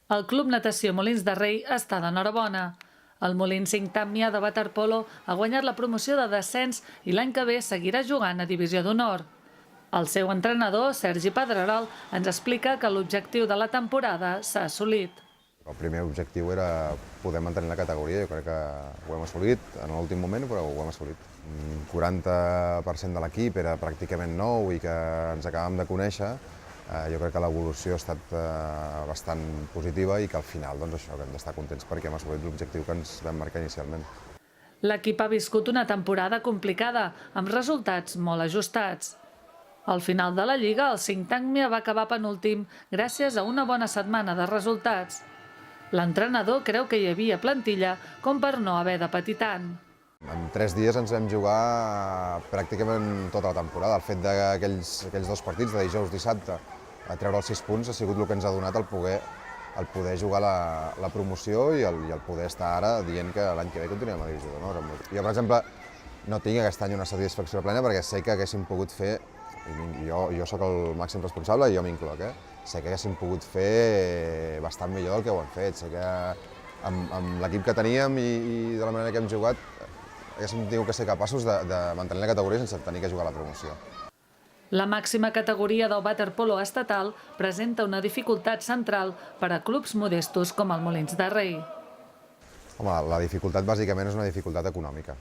El Club Natació Molins de Rei està d'enhorabona. El Molins 5 Tàmnia de waterpolo ha guanyat la promoció de descens i l'any que ve seguirà jugant a Divisió d'Honor. El seu entrenador, Sergi Pedrerol, ens explica que l'objectiu de la temporada s'ha assolit. El primer objectiu era poder mantenir la categoria, jo crec que ho hem assolit en l'últim moment, però ho hem assolit. Un 40% de l'equip era pràcticament nou i que ens acabàvem de conèixer. Jo crec que l'evolució ha estat bastant positiva i que al final doncs això, que hem d'estar contents perquè hem assolit l'objectiu que ens vam marcar inicialment. L'equip ha viscut una temporada complicada, amb resultats molt ajustats. Al final de la Lliga, el 5 Tàmnia va acabar penúltim gràcies a una bona setmana de resultats. L'entrenador creu que hi havia plantilla com per no haver de patir tant. En 3 dies ens vam jugar pràcticament tota la temporada. El fet d'aquells 2 partits, de dijous i dissabte, a treure els 6 punts ha sigut el que ens ha donat el poder jugar la promoció i el poder estar ara dient que l'any que ve continuem a Divisió d'Honor. Jo, per exemple, no tinc aquest any una satisfacció plena perquè sé que haguéssim pogut fer, jo sóc el màxim responsable i jo m'incloc, sé que haguéssim pogut fer bastant millor del que ho hem fet. Sé que amb l'equip que teníem i de la manera que hem jugat haguéssim tingut que ser capaços de mantenir la categoria sense tenir que jugar a la promoció. La màxima categoria del waterpolo estatal presenta una dificultat central per a clubs modestos com el Molins de Rei. Home, la dificultat bàsicament és una dificultat econòmica.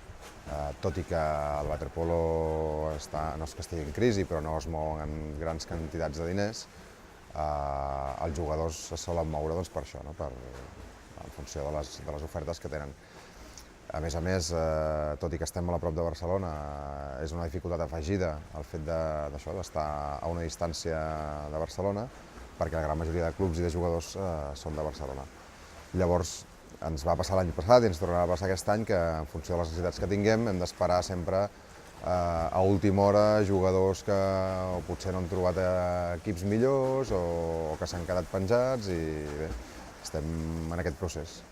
Tot i que el waterpolo no és que estigui en crisi, però no es mouen en grans quantitats de diners, els jugadors se solen moure doncs, per això, no? En funció de les ofertes que tenen. A més, tot i que estem molt a prop de Barcelona, és una dificultat afegida el fet d'estar a una distància de Barcelona, perquè la gran majoria de clubs i de jugadors són de Barcelona. Llavors, ens va passar l'any passat i ens tornarà a passar aquest any que, en funció de les necessitats que tinguem, hem d'esperar sempre a última hora jugadors que potser no han trobat equips millors o que s'han quedat penjats i bé, estem en aquest procés.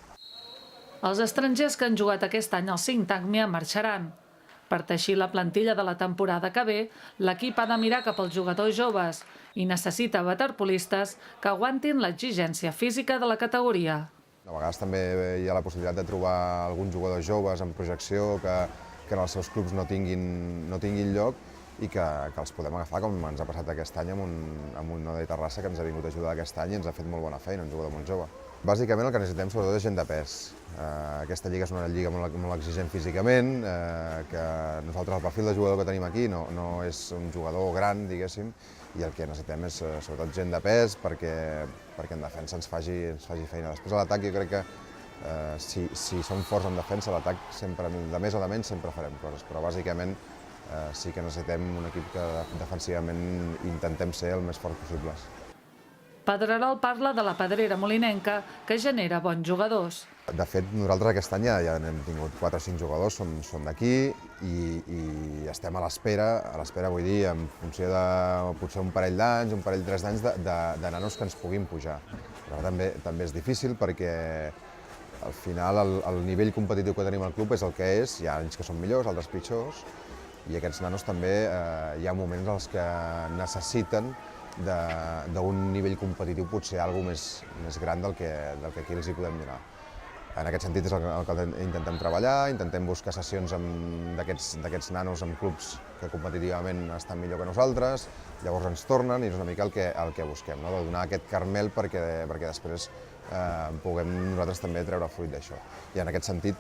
Els estrangers que han jugat aquest any al 5 Tàmnia marxaran. Per teixir la plantilla de la temporada que ve, l'equip ha de mirar cap als jugadors joves i necessita waterpolistes que aguantin l'exigència física de la categoria. A vegades també hi ha la possibilitat de trobar alguns jugadors joves en projecció que en els seus clubs no tinguin lloc i que els podem agafar, com ens ha passat aquest any amb un noi de Terrassa que ens ha vingut a ajudar aquest any i ens ha fet molt bona feina, un jugador molt jove. Bàsicament el que necessitem sobretot és gent de pes. Aquesta lliga és una lliga molt exigent físicament, que nosaltres el perfil de jugador que tenim aquí no és un jugador gran, diguéssim, i el que necessitem és sobretot gent de pes perquè en defensa ens faci feina. Després a l'atac jo crec que si som forts en defensa, a l'atac sempre, de més o de menys, sempre farem coses, però bàsicament sí que necessitem un equip que defensivament intentem ser el més fort possibles. Pedrerol parla de la pedrera molinenca, que genera bons jugadors. De fet, nosaltres aquest any ja n'hem tingut 4 o 5 jugadors, són d'aquí i estem a l'espera vull dir, en funció de potser un parell d'anys, un parell, 3 d'anys de nanos que ens puguin pujar. Però també és difícil perquè al final el nivell competitiu que tenim al club és el que és, hi ha anys que són millors, altres pitjors, i aquests nanos també hi ha moments en els que necessiten d'un nivell competitiu potser alguna més gran del que aquí els hi podem donar. En aquest sentit és el que intentem treballar, intentem buscar sessions d'aquests nanos amb clubs que competitivament estan millor que nosaltres, llavors ens tornen i és una mica el que busquem, no? De donar aquest caramel perquè després puguem nosaltres també treure fruit d'això. I en aquest sentit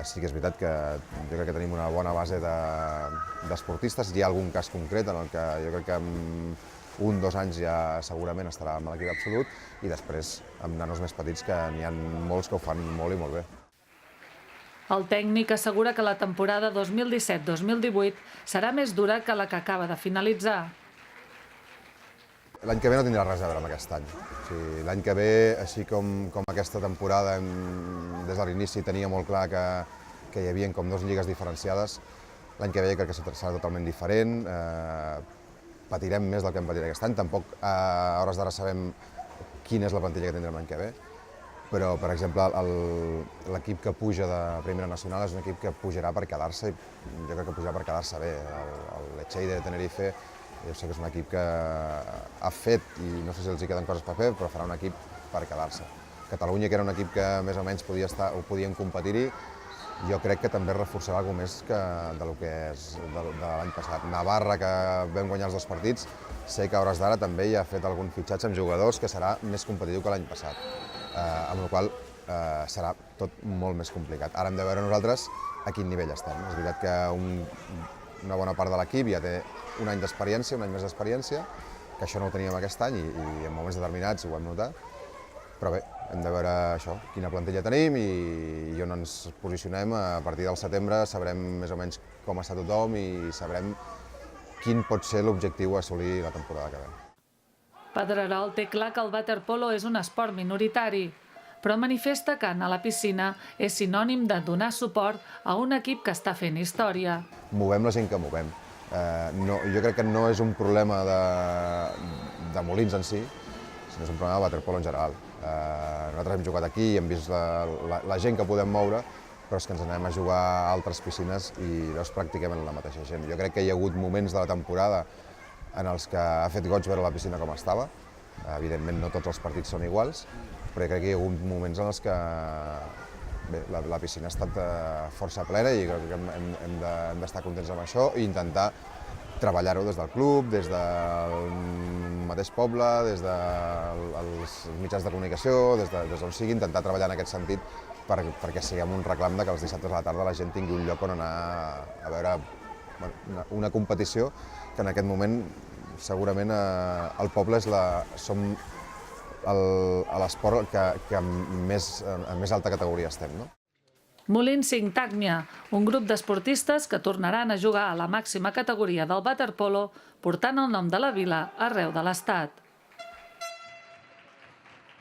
sí que és veritat que jo crec que tenim una bona base d'esportistes. Hi ha algun cas concret en el que jo crec que 1 o 2 anys ja segurament estarà amb l'equip absolut i després amb nanos més petits que n'hi ha molts que ho fan molt i molt bé. El tècnic assegura que la temporada 2017-2018 serà més dura que la que acaba de finalitzar. L'any que ve no tindrà res a veure amb aquest any. L'any que ve, així com aquesta temporada des de l'inici tenia molt clar que hi havia com 2 lligues diferenciades, l'any que ve crec que serà totalment diferent. Patirem més del que hem patit aquest any, tampoc a hores d'ara sabem quina és la plantilla que tindrem l'any que ve, però, per exemple, l'equip que puja de Primera Nacional és un equip que pujarà per quedar-se, i jo crec que pujarà per quedar-se bé. El Lecce de Tenerife jo sé que és un equip que ha fet, i no sé si els hi queden coses per fer, però farà un equip per quedar-se. Catalunya, que era un equip que més o menys podien competir-hi, jo crec que també reforçarà alguna més del que és de l'any passat. Navarra, que vam guanyar els 2 partits, sé que a hores d'ara també ja ha fet algun fitxatge amb jugadors que serà més competitiu que l'any passat, amb la qual cosa serà tot molt més complicat. Ara hem de veure nosaltres a quin nivell estem. És veritat que una bona part de l'equip ja té un any d'experiència, un any més d'experiència, que això no ho teníem aquest any i en moments determinats ho hem notat, però bé, hem de veure això, quina plantilla tenim i on ens posicionem. A partir del setembre sabrem més o menys com està tothom i sabrem quin pot ser l'objectiu a assolir la temporada que ve. Pedrerol té clar que el waterpolo és un esport minoritari, però manifesta que anar a la piscina és sinònim de donar suport a un equip que està fent història. Movem la gent que movem. Jo crec que no és un problema de Molins en si, sinó és un problema de waterpolo en general. Nosaltres hem jugat aquí i hem vist la gent que podem moure, però és que ens anem a jugar a altres piscines i veus pràcticament la mateixa gent. Jo crec que hi ha hagut moments de la temporada en els que ha fet goig veure la piscina com estava. Evidentment no tots els partits són iguals, però crec que hi ha hagut moments en els que bé, la piscina ha estat força plena i crec que hem d'estar contents amb això i intentar treballar-ho des del club, des del mateix poble, des dels mitjans de comunicació, des d'on sigui, intentar treballar en aquest sentit perquè siguem un reclam que els dissabtes a la tarda la gent tingui un lloc on anar a veure una competició que en aquest moment segurament al poble som l'esport que en més alta categoria estem, no? Molins Sintagmia, un grup d'esportistes que tornaran a jugar a la màxima categoria del waterpolo, portant el nom de la vila arreu de l'Estat.